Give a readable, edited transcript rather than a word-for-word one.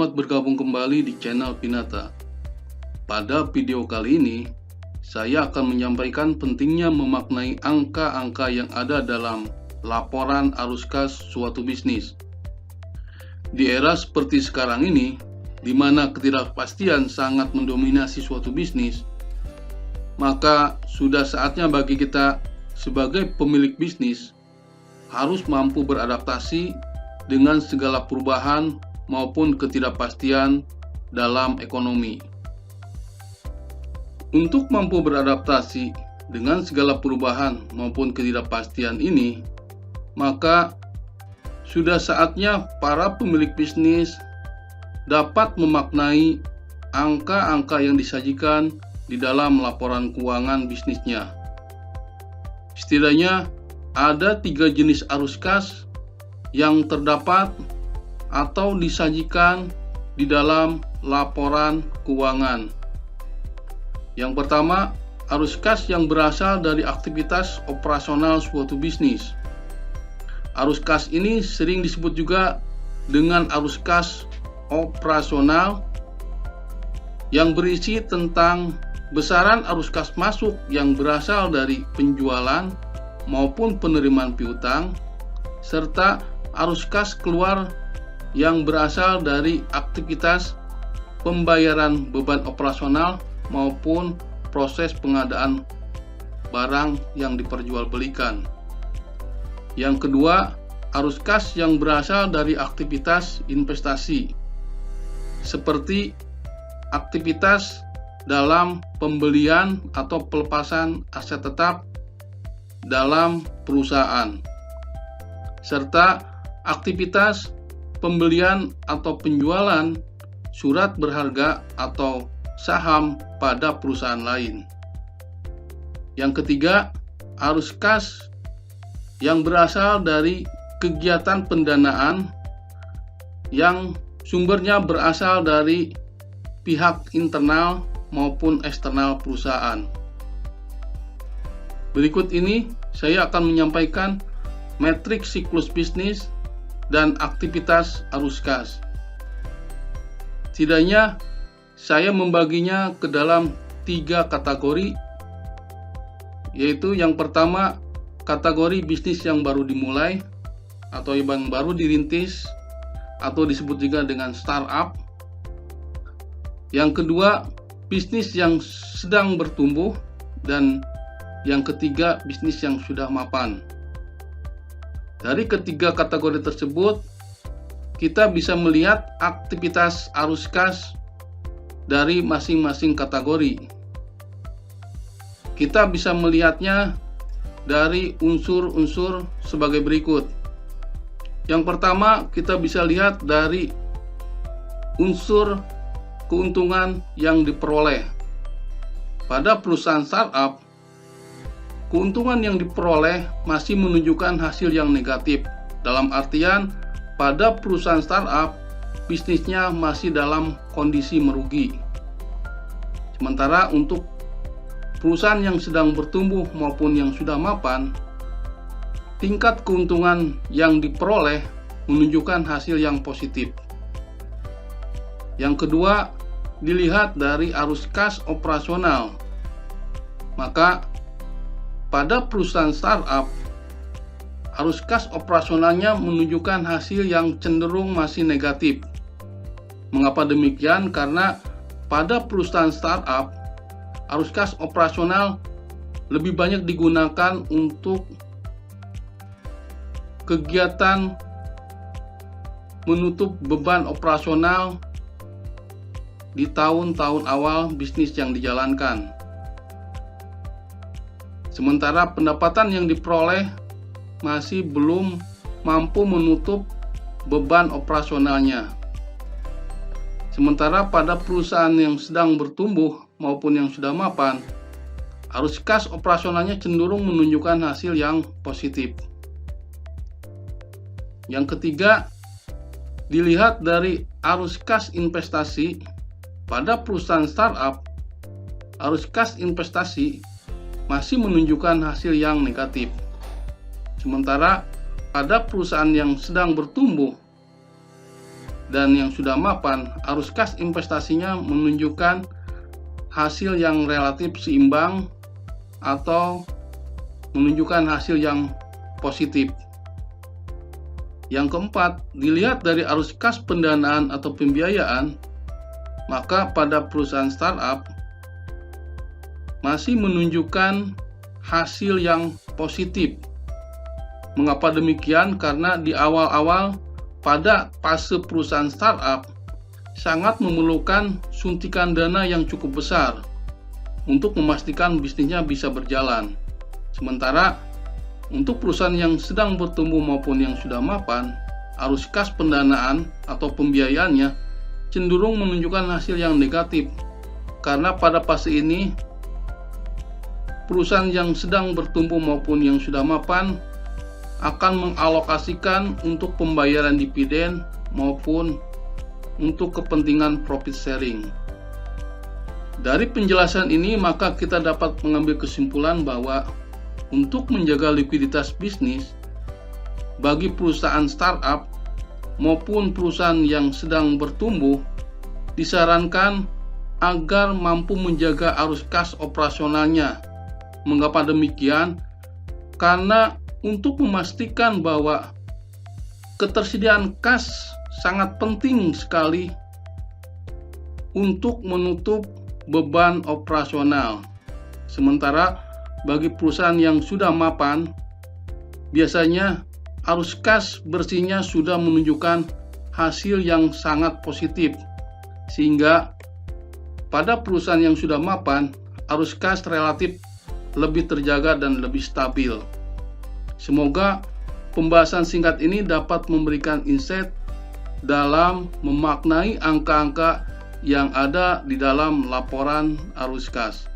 Selamat bergabung kembali di channel Pinata. Pada video kali ini, saya akan menyampaikan pentingnya memaknai angka-angka yang ada dalam laporan arus kas suatu bisnis. Di era seperti sekarang ini, di mana ketidakpastian sangat mendominasi suatu bisnis, maka sudah saatnya bagi kita sebagai pemilik bisnis harus mampu beradaptasi dengan segala perubahan maupun ketidakpastian dalam ekonomi. Untuk mampu beradaptasi dengan segala perubahan maupun ketidakpastian ini, maka sudah saatnya para pemilik bisnis dapat memaknai angka-angka yang disajikan di dalam laporan keuangan bisnisnya. Setidaknya ada 3 jenis arus kas yang terdapat atau disajikan di dalam laporan keuangan. Yang pertama, arus kas yang berasal dari aktivitas operasional suatu bisnis. Arus kas ini sering disebut juga dengan arus kas operasional yang berisi tentang besaran arus kas masuk yang berasal dari penjualan maupun penerimaan piutang, serta arus kas keluar yang berasal dari aktivitas pembayaran beban operasional maupun proses pengadaan barang yang diperjualbelikan. Yang kedua, arus kas yang berasal dari aktivitas investasi, seperti aktivitas dalam pembelian atau pelepasan aset tetap dalam perusahaan, serta aktivitas pembelian atau penjualan surat berharga atau saham pada perusahaan lain. Yang ketiga, arus kas yang berasal dari kegiatan pendanaan yang sumbernya berasal dari pihak internal maupun eksternal perusahaan. Berikut ini saya akan menyampaikan metrik siklus bisnis dan aktivitas arus kas. Setidaknya saya membaginya ke dalam 3 kategori, yaitu yang pertama, kategori bisnis yang baru dimulai atau yang baru dirintis atau disebut juga dengan startup. Yang kedua, bisnis yang sedang bertumbuh, dan yang ketiga, bisnis yang sudah mapan. Dari ketiga kategori tersebut, kita bisa melihat aktivitas arus kas dari masing-masing kategori. Kita bisa melihatnya dari unsur-unsur sebagai berikut. Yang pertama, kita bisa lihat dari unsur keuntungan yang diperoleh. Pada perusahaan startup, keuntungan yang diperoleh masih menunjukkan hasil yang negatif. Dalam artian, pada perusahaan startup, bisnisnya masih dalam kondisi merugi. Sementara untuk perusahaan yang sedang bertumbuh maupun yang sudah mapan, tingkat keuntungan yang diperoleh menunjukkan hasil yang positif. Yang kedua, dilihat dari arus kas operasional. Maka pada perusahaan startup, arus kas operasionalnya menunjukkan hasil yang cenderung masih negatif. Mengapa demikian? Karena pada perusahaan startup, arus kas operasional lebih banyak digunakan untuk kegiatan menutup beban operasional di tahun-tahun awal bisnis yang dijalankan. Sementara pendapatan yang diperoleh masih belum mampu menutup beban operasionalnya. Sementara pada perusahaan yang sedang bertumbuh maupun yang sudah mapan, arus kas operasionalnya cenderung menunjukkan hasil yang positif. Yang ketiga, dilihat dari arus kas investasi. Pada perusahaan startup, arus kas investasi masih menunjukkan hasil yang negatif. Sementara pada perusahaan yang sedang bertumbuh, dan yang sudah mapan, arus kas investasinya menunjukkan hasil yang relatif seimbang atau menunjukkan hasil yang positif. Yang keempat, dilihat dari arus kas pendanaan atau pembiayaan, maka pada perusahaan startup masih menunjukkan hasil yang positif. Mengapa demikian? Karena di awal-awal pada fase perusahaan startup sangat memerlukan suntikan dana yang cukup besar untuk memastikan bisnisnya bisa berjalan. Sementara untuk perusahaan yang sedang bertumbuh maupun yang sudah mapan, arus kas pendanaan atau pembiayaannya cenderung menunjukkan hasil yang negatif, karena pada fase ini perusahaan yang sedang bertumbuh maupun yang sudah mapan akan mengalokasikan untuk pembayaran dividen maupun untuk kepentingan profit sharing. Dari penjelasan ini, maka kita dapat mengambil kesimpulan bahwa untuk menjaga likuiditas bisnis bagi perusahaan startup maupun perusahaan yang sedang bertumbuh, disarankan agar mampu menjaga arus kas operasionalnya. Mengapa demikian? Karena untuk memastikan bahwa ketersediaan kas sangat penting sekali untuk menutup beban operasional. Sementara bagi perusahaan yang sudah mapan, biasanya arus kas bersihnya sudah menunjukkan hasil yang sangat positif, sehingga pada perusahaan yang sudah mapan, arus kas relatif lebih terjaga dan lebih stabil. Semoga pembahasan singkat ini dapat memberikan insight dalam memaknai angka-angka yang ada di dalam laporan arus kas.